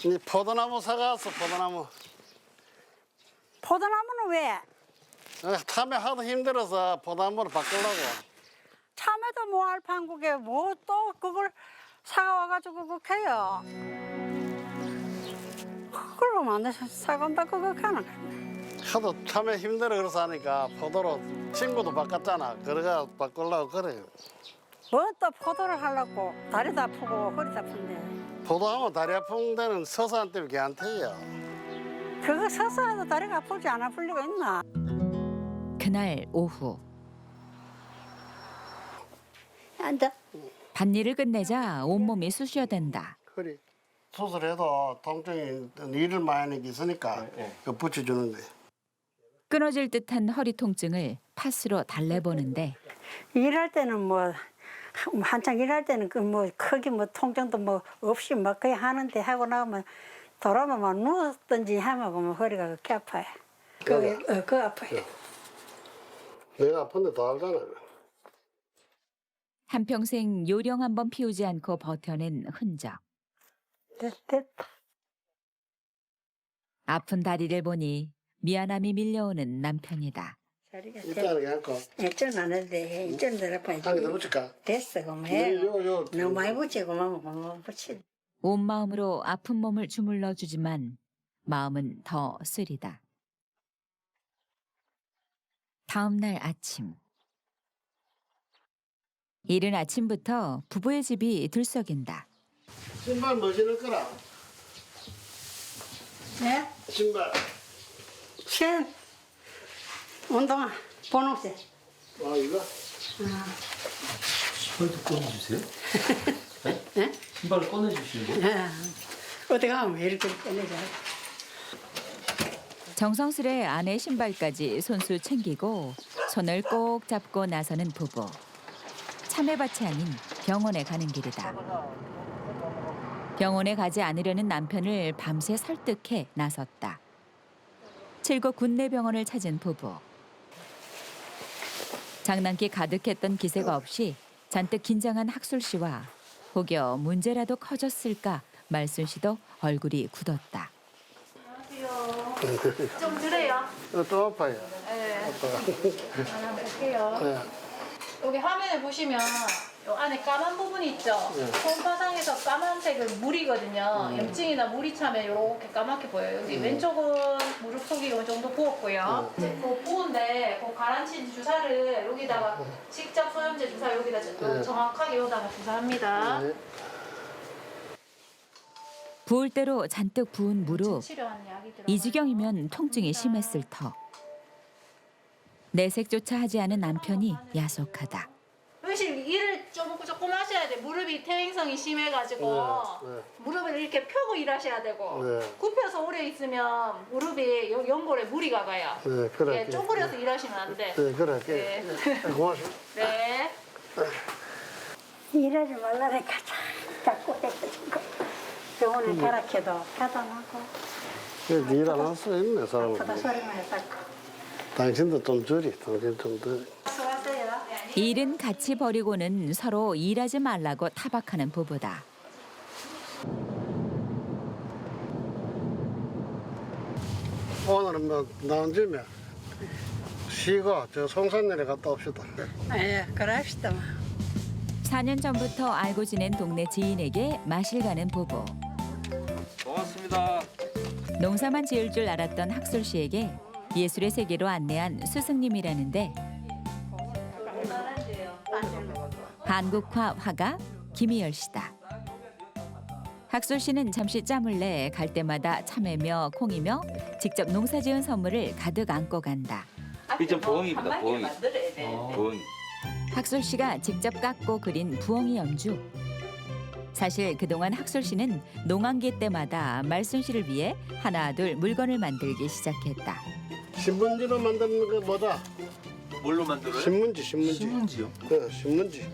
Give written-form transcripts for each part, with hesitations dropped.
이 포도나무 사가왔어, 포도나무. 포도나무는 왜? 참외 하도 힘들어서 포도나무로 바꾸려고. 참외도 뭐 알판국에 뭐 또 그걸 사와가지고 그렇게 해요. 그걸 안 사간다 그거 가는 거야. 하도 참외 힘들어 그래서 하니까 포도로 친구도 바꿨잖아. 그래가 바꾸려고 그래요. 뭐 또 포도를 하려고 다리도 아프고 허리도 아픈데. 포도하면 다리 아픈 데는 서서 안 때문에 괜찮대요. 그거 서서 해도 다리가 아프지 안 아플 리가 있나? 그날 오후 앉아. 밭일을 끝내자 온몸이 쑤셔댄다. 그래. 수술해도 통증이 일을 많이 하는 게 있으니까 이거 붙여주는데. 끊어질 듯한 허리 통증을 파스로 달래보는데 일할 때는 뭐 한창 일할 때는 그 뭐 크게 뭐 통증도 뭐 없이 막 그냥 하는데 하고 나면 돌아오면 막 누웠든지 하면 뭐 허리가 그렇게 아파요. 그 아파요. 내가 아픈데 더 알잖아. 한평생 요령 한 번 피우지 않고 버텨낸 흔적. 됐다. 아픈 다리를 보니 미안함이 밀려오는 남편이다. 자리가 일단은 괜찮고. 일전 안 했는데 일전 더 아파요. 한 개 더 붙일까? 됐어 그럼 해. 요. 너무 많이 붙이고 뭐 붙이. 온 마음으로 아픈 몸을 주물러 주지만 마음은 더 쓰리다. 다음 날 아침. 이른 아침부터 부부의 집이 들썩인다. 신발 뭐 신을 거라? 네? 신발. 신 운동화 분홍색. 아 이거? 신발도 꺼내주세요? 네? 신발을 꺼내주시는 거예요? 어디 가면 왜 이렇게 꺼내자. 정성스레 아내 신발까지 손수 챙기고 손을 꼭 잡고 나서는 부부. 참외밭이 아닌 병원에 가는 길이다. 병원에 가지 않으려는 남편을 밤새 설득해 나섰다. 칠곡 군내병원을 찾은 부부. 장난기 가득했던 기세가 없이 잔뜩 긴장한 학술 씨와 혹여 문제라도 커졌을까 말순 씨도 얼굴이 굳었다. 좀 그래요. 또 아파요. 네. 아파. 한번 볼게요. 네. 여기 화면에 보시면 요 안에 까만 부분이 있죠. 네. 손바닥에서 까만색은 물이거든요. 염증이나 물이 차면 이렇게 까맣게 보여요. 여기 왼쪽은 무릎 속이 어느 정도 부었고요. 이제 그 부은데 그 가라앉힌 주사를 여기다가 직접 소염제 주사 여기다 정확하게 여기다가 주사합니다. 네. 부을 대로 잔뜩 부은 무릎. 치료하는 약이 들어가요. 이 지경이면 통증이 심했을 터. 내색조차 하지 않은 남편이 야속하다. 사실 일을 조금 하셔야 돼. 무릎이 퇴행성이 심해가지고 네. 무릎을 이렇게 펴고 일하셔야 되고 네. 굽혀서 오래 있으면 무릎이 연골에 무리 가가요. 네, 그래. 예, 쪼그려서 일하시면 안 돼. 네, 그래. 네. 고맙습니다. 네. 일하지 말라니까 자꾸 해가지고 병원에 가라 해도 가다 놓고 일안 할 수 있네, 사람은. 아프다 소리만 해갖고. 당신도 좀 줄이, 당신 좀 더. 수고하세요. 일은 같이 벌이고는 서로 일하지 말라고 타박하는 부부다. 오늘은 뭐 나온 김에 쉬고 저 송산내려 갔다 옵시다. 예, 그럽시다. 4년 전부터 알고 지낸 동네 지인에게 마실 가는 부부. 고맙습니다. 농사만 지을 줄 알았던 학술 씨에게 예술의 세계로 안내한 스승님이라는데 한국화 화가 김희열 씨다. 학술 씨는 잠시 짬을 내 갈 때마다 참외며 콩이며 직접 농사지은 선물을 가득 안고 간다. 이전 부엉입니다. 부엉이. 부엉이. 학술 씨가 직접 깎고 그린 부엉이 연주. 사실 그동안 학술 씨는 농한기 때마다 말순 씨를 위해 하나둘 물건을 만들기 시작했다. 신문지로 만드는 거 뭐다? 뭘로 만들어요? 신문지. 신문지요? 네, 신문지.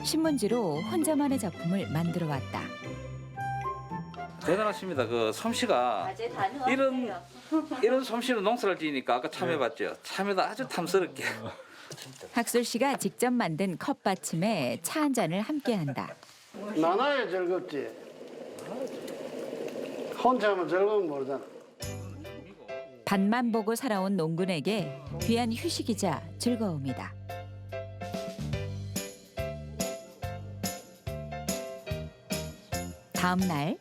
신문지로 혼자만의 작품을 만들어 왔다. 대단하십니다. 그 솜씨가 이런 솜씨로 농사를 지으니까 아까 참외 봤죠? 참외도 아주 탐스럽게. 학술 씨가 직접 만든 컵받침에 차 한 잔을 함께한다. 나나야 즐겁지. 혼자 하면 즐거운 모르잖아. 밭만 보고 살아온 농군에게 귀한 휴식이자 즐거움이다. 다음 날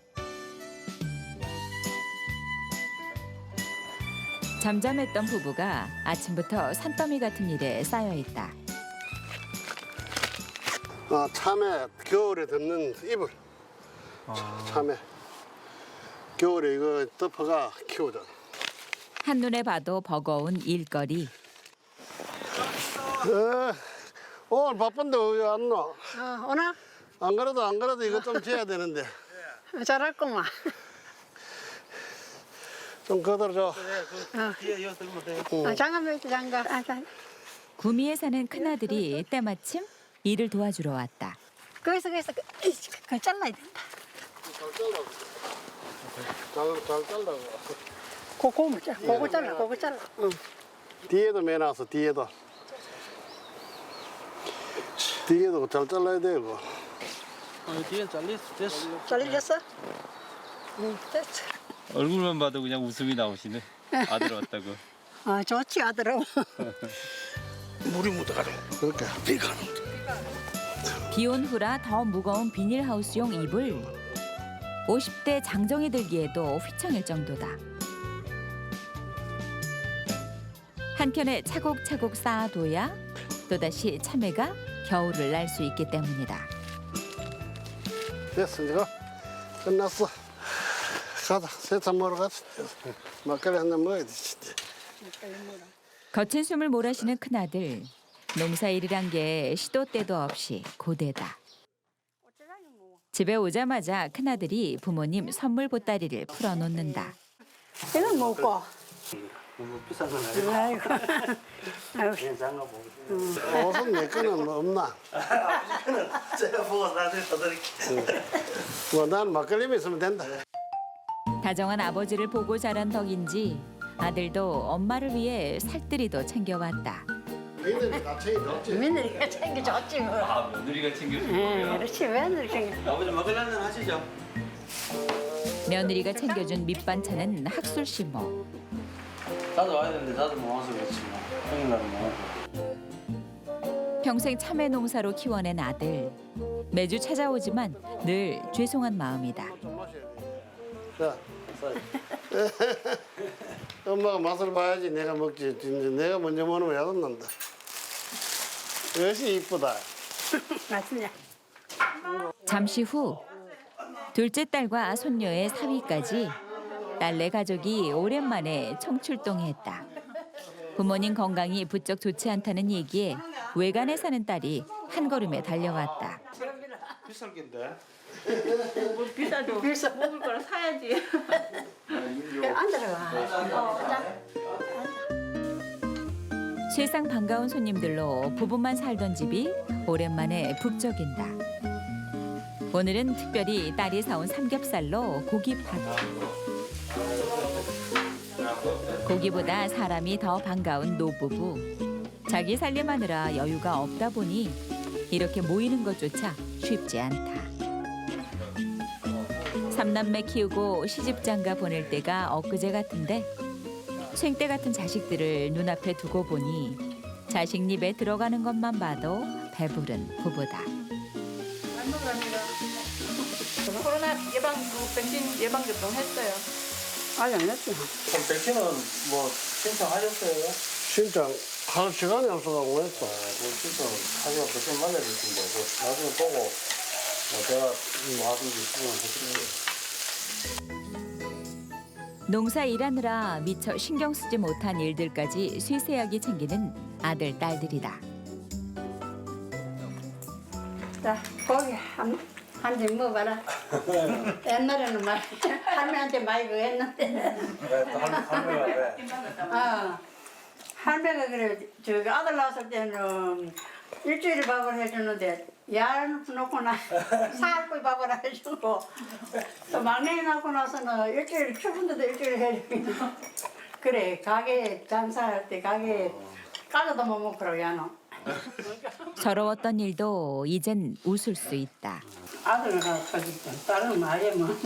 잠잠했던 부부가 아침부터 산더미 같은 일에 쌓여 있다. 참외 겨울에 덮는 이불. 참외. 겨울에 이거 덮어가 키우잖아. 한눈에 봐도 버거운 일거리. 오늘 바쁜데 왜 안 와? 오늘 안 그래도 이거 좀 지어야 되는데. 잘할구만. 좀 거들어줘. 장갑 장갑. 구미에 사는 큰아들이 때마침 일을 도와주러 왔다. 거기서 그 잘라야 된다. 잘 잘라고. 그거 잘라. 뒤에도 매놨어, 뒤에도. 뒤에도 잘 잘라야 돼, 이거. 뒤에 잘렸어. 잘리겠어? 응, 됐어. 얼굴만 봐도 그냥 웃음이 나오시네. 아들 왔다고. 좋지 아들아. 물이 묻어가지고. 그렇게. 비가 비 온 후라 더 무거운 비닐하우스용 이불. 50대 장정이 들기에도 휘청일 정도다. 한켠에 차곡차곡 쌓아둬야 또다시 참외가 겨울을 날 수 있기 때문이다. 됐어, 이거. 끝났어. 가자, 세차 먹으러 가자. 막걸리 한 잔 먹어야 되지. 거친 숨을 몰아쉬는 큰아들. 농사일이란 게 시도 때도 없이 고되다. 집에 오자마자 큰아들이 부모님 선물 보따리를 풀어놓는다. 이건 먹고. 너무 비싼 건 아니고. 아이고. 옷은 내 거는 뭐 없나? 제가 보고 나중에 더 드릴게요. 난 막걸리만 있으면 된다. 다정한 아버지를 보고 자란 덕인지 아들도 엄마를 위해 살뜰히도 챙겨왔다. 너희들이 다 챙겨줬지? 며느리가 챙겨줬지 뭐. 아, 며느리가 챙겨준 그렇지 며느리 챙겨. 아버지 먹을 한잔 하시죠. 며느리가 챙겨준 밑반찬은 학술시모. 나도 와야 되는데 나도 못 와서 그렇지 뭐. 형님 나도 못 와서. 평생 참외 농사로 키워낸 아들. 매주 찾아오지만 늘 죄송한 마음이다. 자. 엄마가 맛을 봐야지 내가 먹지. 내가 먼저 먹으면 야단난다. 역시 이쁘다. 맞습니다. 잠시 후 둘째 딸과 손녀의 사위까지 딸네 가족이 오랜만에 총출동했다. 부모님 건강이 부쩍 좋지 않다는 얘기에 외간에 사는 딸이 한 걸음에 달려왔다. 비쌀 낀데. 비싸도 먹을 거라 사야지. 앉아라. 세상 반가운 손님들로 부부만 살던 집이 오랜만에 북적인다. 오늘은 특별히 딸이 사온 삼겹살로 고기 파티. 고기보다 사람이 더 반가운 노부부. 자기 살림하느라 여유가 없다 보니 이렇게 모이는 것조차 쉽지 않다. 삼남매 키우고 시집장가 보낼 때가 엊그제 같은데 생때 같은 자식들을 눈앞에 두고 보니 자식 입에 들어가는 것만 봐도 배부른 부부다. 코로나 백신 예방 접종 했어요. 아직 안 했지. 그럼 백신은 뭐 신청하셨어요? 진짜 할 시간이 없어가고 했어. 뭐 신청하시면 백신 맞아야 될 텐데 뭐 나중에 보고 뭐 제가 뭐 하든지 수정을 해드릴게요. 농사 일하느라 미처 신경 쓰지 못한 일들까지 세세하게 챙기는 아들, 딸들이다. 자 고기 한입 먹어봐라. 옛날에는 많이 할머니한테 많이 그거 했는데. 할매가 그래 저기 아들 낳았을 때는 일주일 밥을 해주는데 얄 놓고나 살꿀 밥을 해주고 또 막내 낳고 나서는 일주일 추운데도 일주일 해주고 그래 가게 장사할 때 가게 까져도 못 먹더라고 야는. 서러웠던 일도 이젠 웃을 수 있다. 아들은 하고 딸은 말이면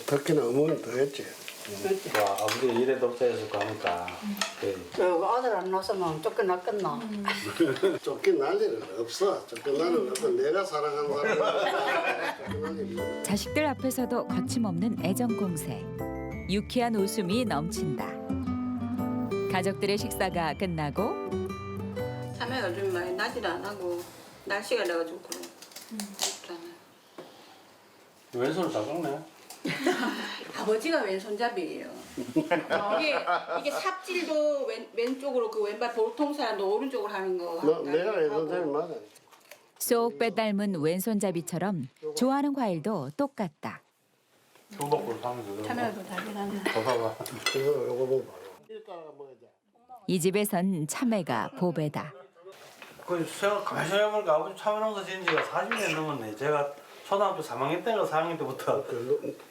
듣기는 어머니 더 했지. 와, 아버지 일에 독자였을 거 하니까. 아들 안 낳았으면 쫓겨났겠나. 쫓겨날 일은 없어. 쫓겨날 일은 없어. 내가 사랑하는 사람이 쫓겨날 일이 없어. 자식들 앞에서도 거침없는 애정 공세. 유쾌한 웃음이 넘친다. 가족들의 식사가 끝나고 참외가 좀 많이 나지도 안 하고 날씨가 나가지고 그래. 왼손을 다 깎네. 아버지가 왼손잡이에요. 이게 삽질도 왼쪽으로 그 왼발 보통 사람도 오른쪽으로 하는 거. 내가 왼손잡이 맞아. 쏙 빼닮은 왼손잡이처럼 좋아하는 과일도 똑같다. 효복으로 하면서. 참외도 달긴 한데. 조사가. 이거 요거 먹어. 일단 먹자. 이 집에선 참외가 보배다. 가만히 생각해보니까 아버지 참외농사 지은 지가 40년 넘었네. 제가 초등학교 3학년 때인가 4학년 때부터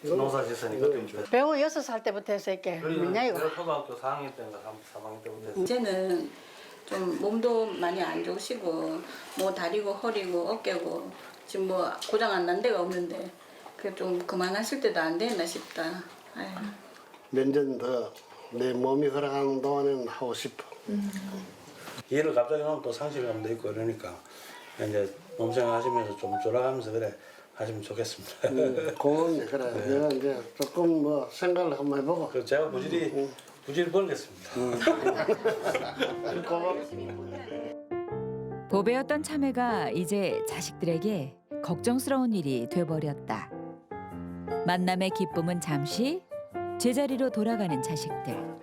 농사 지었으니까. 병원 6살 때부터 했어 이렇게. 뭐냐 이거. 제가 초등학교 4학년 때인가 3학년 때부터 했어요. 이제는 좀 몸도 많이 안 좋으시고 뭐 다리고 허리고 어깨고 지금 뭐 고장 안 난 데가 없는데 그 좀 그만하실 때도 안 되나 싶다. 아유. 몇 년 더 내 몸이 허락하는 동안에는 하고 싶어. 일을 갑자기 하면 또 상실감도 있고 그러니까 이제 몸생 하시면서 좀 졸아가면서 그래 하시면 좋겠습니다. 고맙네. 그래. 내가 이제 조금 뭐 생각을 한번 해보고. 그 제가 부지리 벌겠습니다. 보배였던 참외가 이제 자식들에게 걱정스러운 일이 돼버렸다. 만남의 기쁨은 잠시 제자리로 돌아가는 자식들.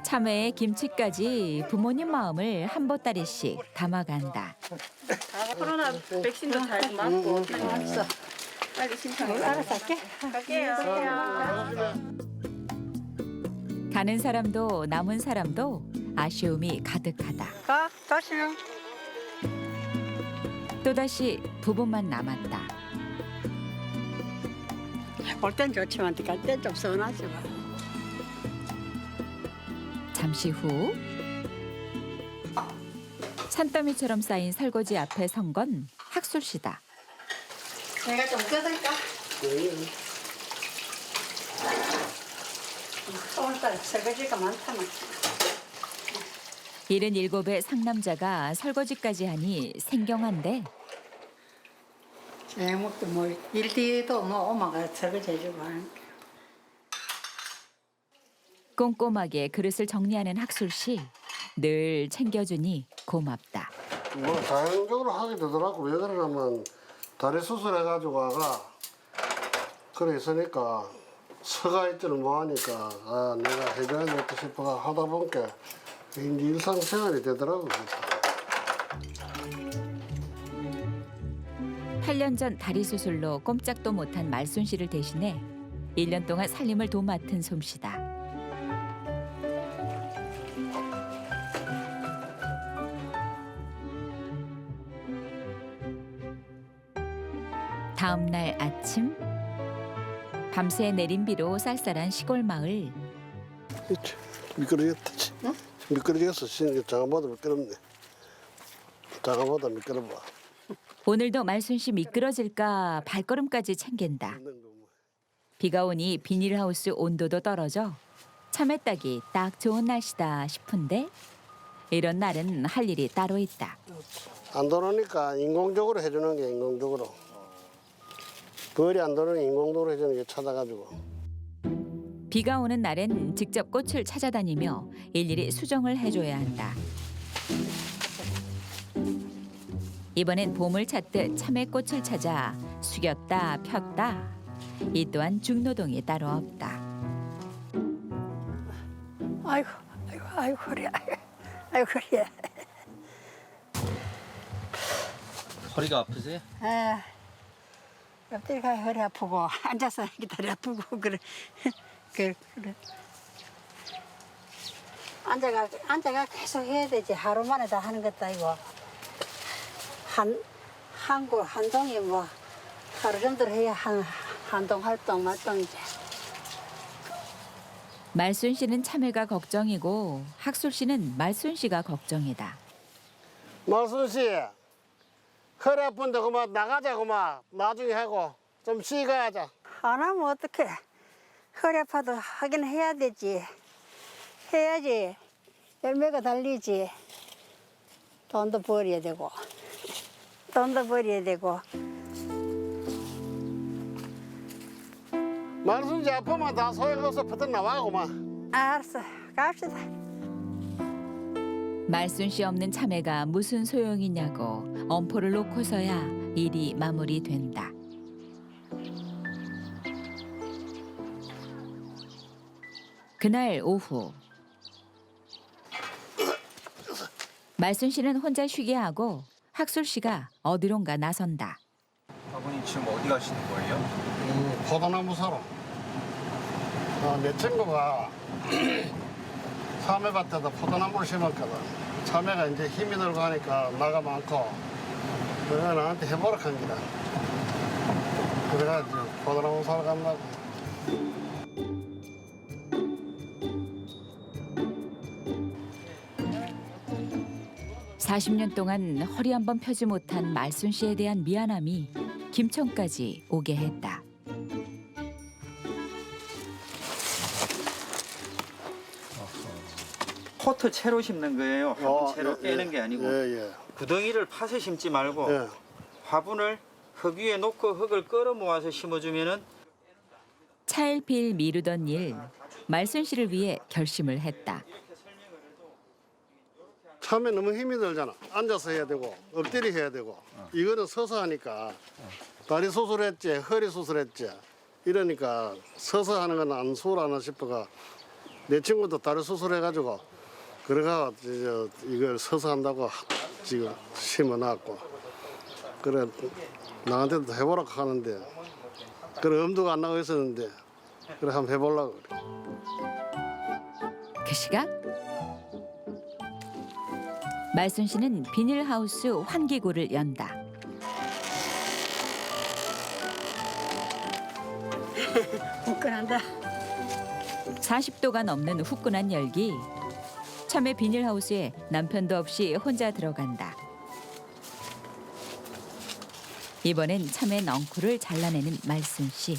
참외에 김치까지 부모님 마음을 한 보따리씩 담아간다. 코로나 백신도 잘 맞고 알았어. 빨리 신청해. 알았어 할게. 갈게요. 가는 사람도 남은 사람도 아쉬움이 가득하다. 가 조심. 또다시 부부만 남았다. 올 땐 좋지만 갈 땐 좀 서운하지 마. 잠시 후 산더미처럼 쌓인 설거지 앞에 선 건 학술 씨다. 내가 좀 뜯을까? 오늘따라 설거지가 많다나. 77의 상남자가 설거지까지 하니 생경한데 제목도 뭐 일뒤도 뭐 엄마가 설거지 해주고 하니까. 꼼꼼하게 그릇을 정리하는 학술 씨. 늘 챙겨주니 고맙다. 뭐 자연적으로 하게 되더라고. 왜 그러냐면 다리 수술해가지고 아가 그래 있으니까 서가 있지를 못하니까 아 내가 해줘야 되겠다 싶어서 하다 보니까 이제 일상생활이 되더라고. 8년 전 다리 수술로 꼼짝도 못한 말순 씨를 대신해 1년 동안 살림을 도맡은 솜씨다. 다음 날 아침 밤새 내린 비로 쌀쌀한 시골 마을. 그렇지. 미끄러졌다. 응? 미끄러졌어. 장어보다 미끄럽네. 장어보다 미끄러워. 오늘도 말순 씨 미끄러질까 발걸음까지 챙긴다. 비가 오니 비닐하우스 온도도 떨어져 참외 따기 딱 좋은 날씨다 싶은데 이런 날은 할 일이 따로 있다. 안 들어오니까 인공적으로 해주는 게 인공적으로. 벌이 안 들어오니 인공적으로 해주는 게 찾아가지고. 비가 오는 날엔 직접 꽃을 찾아다니며 일일이 수정을 해줘야 한다. 이번엔 봄을 찾듯 참외꽃을 찾아 숙였다 폈다. 이 또한 중노동이 따로 없다. 아이고 허리야. 아이고 허리야. 허리가 아프세요? 아, 엎드려가 허리 아프고 앉아서 하기 다리 아프고 그래. 그래. 앉아가 계속 해야 되지. 하루 만에 다 하는 것도 아니고 한 동이 뭐 하루 정도 해야 한동 활동 말동이지. 말순 씨는 참외가 걱정이고 학술 씨는 말순 씨가 걱정이다. 말순 씨, 허리 아픈데 그만 나가자 그만. 나중에 하고. 좀 쉬가 하자. 안 하면 어떡해. 허리 아파도 하긴 해야 되지. 해야지 열매가 달리지. 돈도 벌어야 되고. 말순지 아프면 다 소용없어 퍼뜩 나와고만. 알았어, 갑시다. 말순 씨 없는 참외가 무슨 소용이냐고 엄포를 놓고서야 일이 마무리된다. 그날 오후 말순 씨는 혼자 쉬게 하고 학술 씨가 어디론가 나선다. 아버님 지금 어디 가시는 거예요? 포도나무 사러. 내 친구가 참외밭에다 포도나무를 심었거든. 참외가 이제 힘이 들고 하니까 나가 많고 그래가 나한테 해보라 한 기다. 그래가지고 포도나무 사러 간다고. 사십 년 동안 허리 한 번 펴지 못한 말순 씨에 대한 미안함이 김천까지 오게 했다. 포트 채로 심는 거예요. 화분 채로 깨는 게 아니고 예. 구덩이를 파서 심지 말고 예. 화분을 흙 위에 놓고 흙을 끌어 모아서 심어주면은 차일피일 미루던 일 말순 씨를 위해 결심을 했다. 참외 너무 힘이 들잖아. 앉아서 해야 되고 엎드려 해야 되고 이거는 서서 하니까 다리 수술했지 허리 수술했지 이러니까 서서 하는 건 안 수월하나 싶어가 내 친구도 다리 수술해가지고 그래가 이걸 서서 한다고 지금 심어놨고 그래 나한테도 해보라고 하는데 그래 엄두가 안 나고 있었는데 그래 한번 해보려고 그래. 그 시각 말순 씨는 비닐하우스 환기구를 연다. 후끈한다. 40도가 넘는 후끈한 열기. 참외 비닐하우스에 남편도 없이 혼자 들어간다. 이번엔 참외 넝쿨을 잘라내는 말순 씨.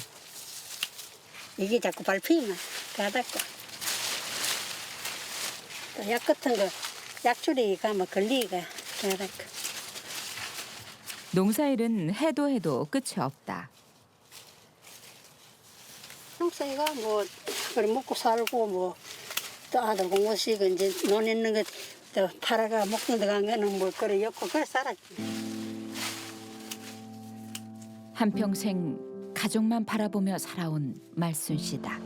이게 자꾸 밟히면 가닥고. 또 약 같은 거 약줄이 가면 걸리기가 가닥고. 농사일은 해도 끝이 없다. 농사이가 뭐 그래 먹고 살고 뭐 또 아들 공부시고 이제 논 있는 거 또 팔아가 먹는 데 간 거는 뭐 그래 엮고 그래 살았지. 한평생 가족만 바라보며 살아온 말순 씨다.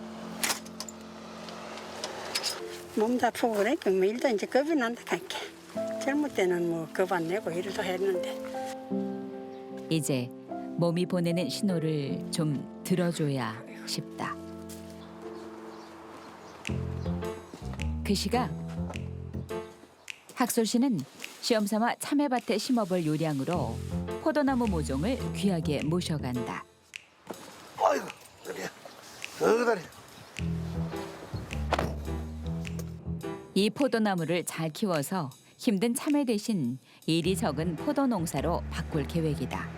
몸도 아프고 그러니까 뭐 일도 이제 겁이 난다 하니까 젊을 때는 뭐 겁 안 내고 일도 했는데 이제 몸이 보내는 신호를 좀 들어줘야 싶다. 그 시각 학솔 씨는 시험삼아 참외밭에 심어볼 요량으로 포도나무 모종을 귀하게 모셔간다. 아이고 그래 다리. 이 포도나무를 잘 키워서 힘든 참외 대신 일이 적은 포도 농사로 바꿀 계획이다.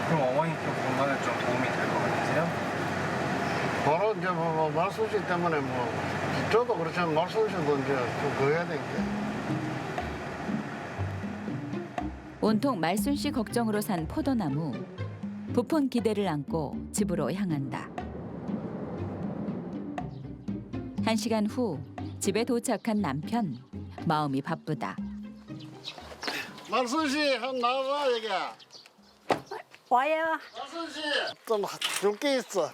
그럼 어머니 쪽 건강에 좀 도움이 될 것 같으세요? 바로 이제 뭐 말솜씨 때문에 뭐 저도 그렇지만 말솜씨도 이제 좀 더 해야 되겠지. 온통 말순 씨 걱정으로 산 포도나무. 부푼 기대를 안고 집으로 향한다. 1시간 후 집에 도착한 남편. 마음이 바쁘다. 말솜씨 한번 나와봐 여기. 와요. 말솜씨 좀 줄 게 있어.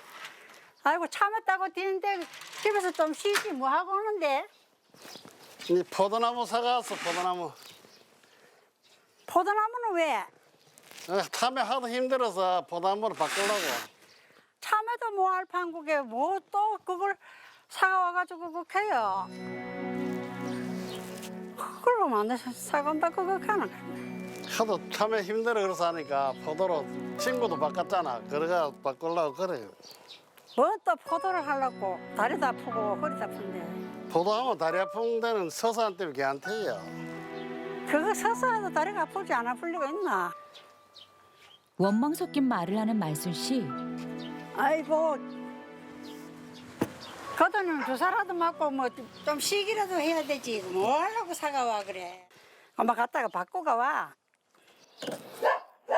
아이고 참았다고 뛰는데 집에서 좀 쉬지 뭐 하고 오는데. 이 포도나무 사가왔어 포도나무. 포도나무는 왜? 참외 하도 힘들어서 포도나무로 바꾸려고. 참외도 뭐 알판국에 뭐 또 그걸 사와가지고 그렇게 해요. 그러면 안 돼. 사간다 그거 가는 하도 참외 힘들어 그래서 하니까 포도로 친구도 바꿨잖아. 그래가 바꾸려고 그래요. 뭐또 포도를 하려고 다리도 아프고 허리도 아픈데. 포도하면 다리 아픈 데는 서서 안 때문에 걔한테요. 그거 서서 해도 다리가 아프지 안 아플 리가 있나? 원망 섞인 말을 하는 말순 씨. 아이고, 걷어는 주사라도 맞고 뭐 좀 쉬기라도 해야 되지. 뭐 하려고 사가와 그래. 엄마 갔다가 바꾸가 와.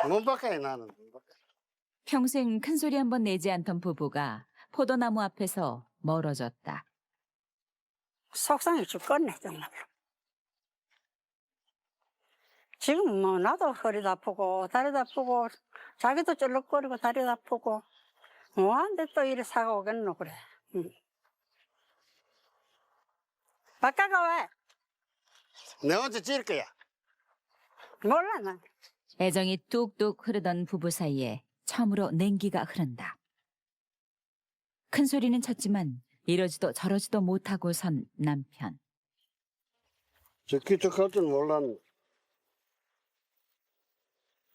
못 바꿔요 나는. 평생 큰 소리 한 번 내지 않던 부부가 포도나무 앞에서 멀어졌다. 속상해 죽겠네 정말. 지금 뭐 나도 허리도 아프고 다리도 아프고 자기도 쩔룩거리고 다리도 아프고 뭐한데 또 이래 사가 오겠노 그래. 응. 바꿔가 와. 내가 언제 찔 거야? 몰라 난. 애정이 뚝뚝 흐르던 부부 사이에 처음으로 냉기가 흐른다. 큰 소리는 쳤지만 이러지도 저러지도 못하고 선 남편. 저기 저갈 줄 몰랐네.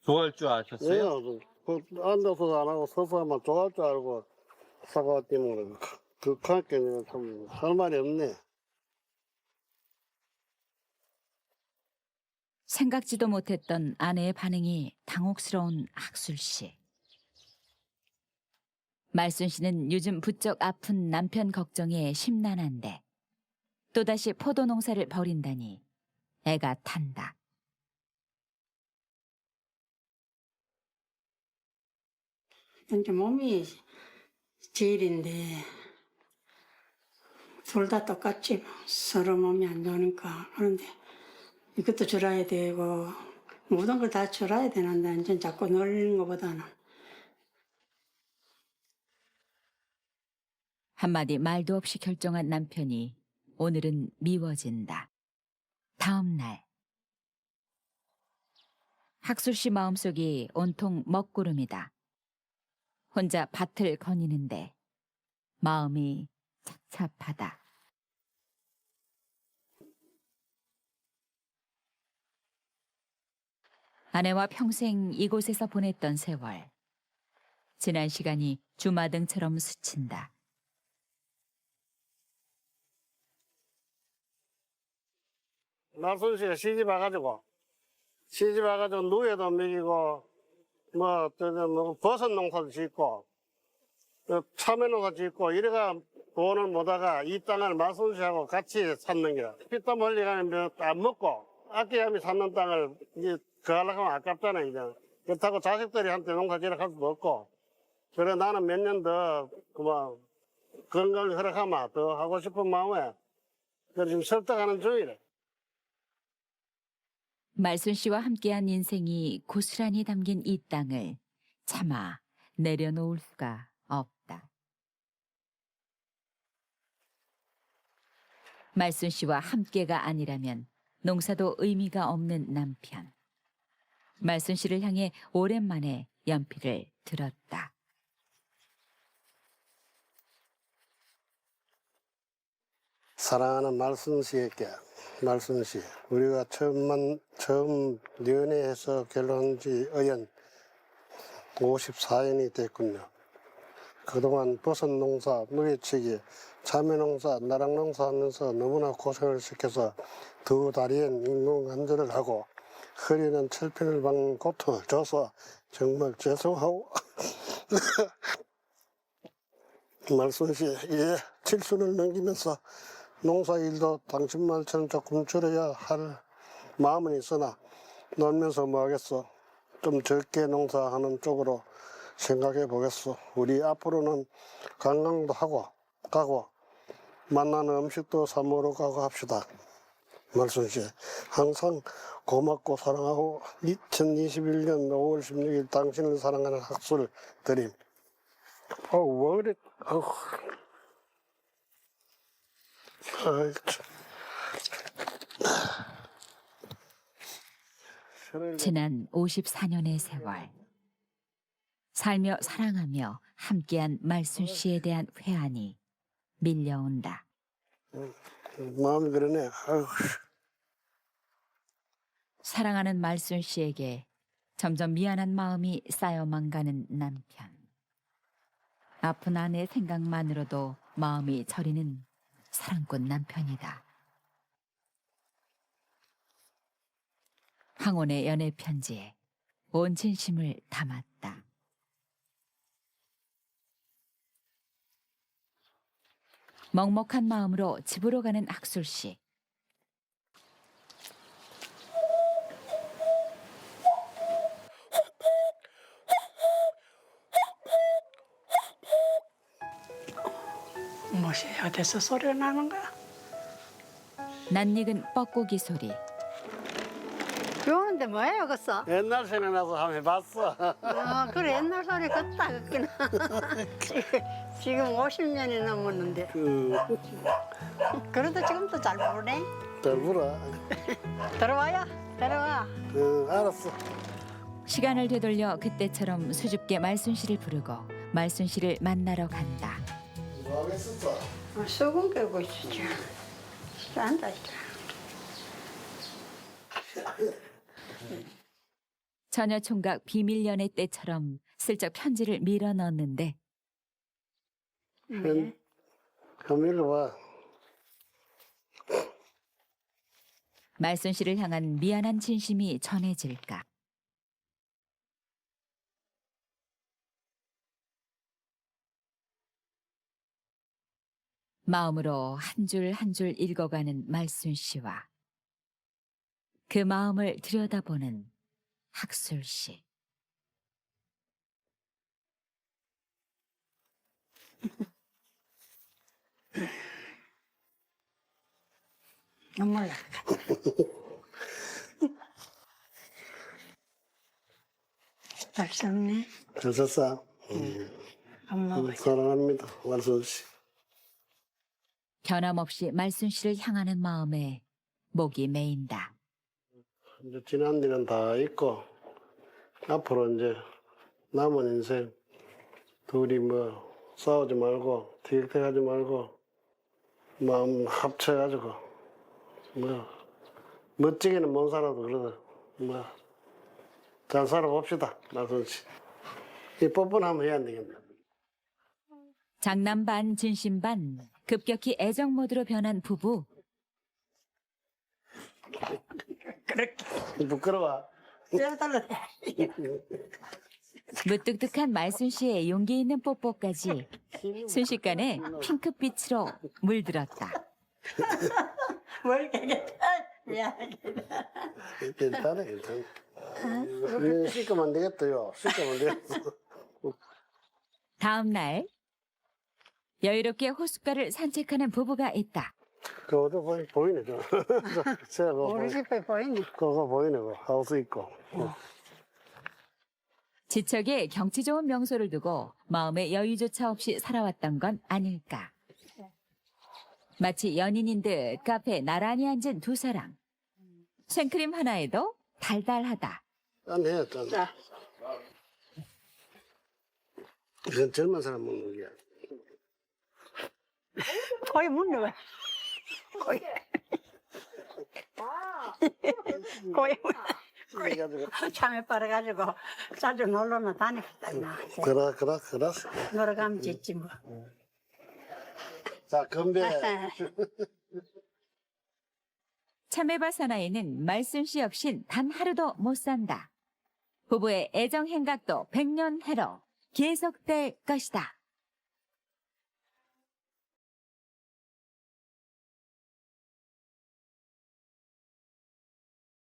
좋아할 줄 아셨어요? 그 앉아서도 안 하고 서서만 좋아할 줄 알고 사과왔더니 그렇게 좀 할 말이 없네. 생각지도 못했던 아내의 반응이 당혹스러운 학술 씨. 말순 씨는 요즘 부쩍 아픈 남편 걱정에 심란한데 또다시 포도 농사를 벌인다니 애가 탄다. 이제 몸이 제일인데 둘 다 똑같지 뭐. 서로 몸이 안 좋으니까. 그런데 이것도 줄여야 되고 모든 걸 다 줄여야 되는데 이제 자꾸 놀리는 것보다는. 한마디 말도 없이 결정한 남편이 오늘은 미워진다. 다음 날 학술 씨 마음속이 온통 먹구름이다. 혼자 밭을 거니는데 마음이 착잡하다. 아내와 평생 이곳에서 보냈던 세월. 지난 시간이 주마등처럼 스친다. 말순 씨가 시집 와가지고 누에도 먹이고 뭐 버섯 농사도 짓고 참외 농사 짓고 이래가 돈을 모다가 이 땅을 말순 씨하고 같이 샀는 거야. 피땀 흘리가면 안 먹고 아끼야미 샀는 땅을 이제 그하려고 하면 아깝잖아 이제. 그렇다고 자식들이한테 농사 지으라 할 수도 없고. 그래 나는 몇 년 더 그만 건강을 허락하면 더 하고 싶은 마음에 그래 지금 설득하는 중이래. 말순 씨와 함께한 인생이 고스란히 담긴 이 땅을 차마 내려놓을 수가 없다. 말순 씨와 함께가 아니라면 농사도 의미가 없는 남편. 말순 씨를 향해 오랜만에 연필을 들었다. 사랑하는 말순 씨에게, 말순 씨, 우리가 처음 연애해서 결혼한 지 어연 54년이 됐군요. 그동안 버섯 농사, 누에치기, 참외 농사, 나랑 농사 하면서 너무나 고생을 시켜서 두 다리엔 인공관절을 하고 허리는 철편을 박는 고통을 줘서 정말 죄송하고 말순 씨, 예, 칠순을 넘기면서 농사일도 당신 말처럼 조금 줄여야 할 마음은 있으나 놀면서 뭐 하겠어. 좀 적게 농사하는 쪽으로 생각해 보겠어. 우리 앞으로는 관광도 하고 가고 만나는 음식도 사 먹으러 가고 합시다. 말순 씨, 항상 고맙고 사랑하고 2021년 5월 16일 당신을 사랑하는 학술 드림. 왜 그래? 지난 54년의 세월. 살며 사랑하며 함께한 말순 씨에 대한 회한이 밀려온다. 마음이 그러네. 사랑하는 말순 씨에게 점점 미안한 마음이 쌓여만 가는 남편. 아픈 아내 생각만으로도 마음이 저리는 사랑꾼 남편이다. 황혼의 연애 편지에 온 진심을 담았다. 먹먹한 마음으로 집으로 가는 학술 씨. 무엇이 어디서 소리가 나는가? 낯익은 뻐꾸기 소리. 비 오는데 뭐예요, 그서? 옛날 생각나서 한번 해봤어. 그래, 옛날 소리 같다, 그기는. 지금 50년이 넘었는데. 그래도 지금도 잘 부르네. 잘 불어. 들어와요, 들어와. 알았어. 시간을 되돌려 그때처럼 수줍게 말순씨를 부르고 말순씨를 만나러 간다. 뭐 하겠었어? 수건 깨고 있어, 지금. 앉아 있자. 처녀 총각 비밀 연애 때처럼 슬쩍 편지를 밀어 넣었는데 현미를 봐. 말순씨를 향한 미안한 진심이 전해질까. 마음으로 한 줄 한 줄 읽어가는 말순씨와 그 마음을 들여다보는 학술씨. 눈물 나. 잘 썼네. 잘 썼어. 엄마가 사랑합니다. 말순 씨. 변함없이 말순씨를 향하는 마음에 목이 메인다. 이제 지난 일은 다 있고 앞으로 이제 남은 인생 둘이 뭐 싸우지 말고 티격태격하지 말고 마음 합쳐가지고 뭐 멋지게는 못 살아도 그래도 뭐 잘 살아봅시다. 말순 씨. 이 뻔뻔하면 해야 안 되겠네. 장남 반 진심 반 급격히 애정 모드로 변한 부부. 부끄러워. 떼어달라. 무뚝뚝한 말순씨의 용기 있는 뽀뽀까지 순식간에 핑크빛으로 물들었다. 뭘 깨겠다. 미안하게. 괜찮아, 괜찮아. 씻으면 안 되겠다요. 씻으면 안 되겠어. 다음 날 여유롭게 호숫가를 산책하는 부부가 있다. 그거 보이네, 저. 제가 그거 우리 집에 보이네. 그거 보이네, 그 하우스 있고. 지척에 경치 좋은 명소를 두고 마음의 여유조차 없이 살아왔던 건 아닐까. 마치 연인인 듯 카페에 나란히 앉은 두 사람. 생크림 하나에도 달달하다. 짠해, 짠. 자. 이건 젊은 사람 먹는 거야. 거의 묻는 거야. 거의. 거의. 그래가지고. 참에 빨아가지고 자주 놀러나 다니겠다. 그래. 놀러 가면 됐지 뭐. 자, 건배. 참외밭 사나이는 말순씨 없인 단 하루도 못 산다. 부부의 애정 행각도 100년 해로 계속될 것이다.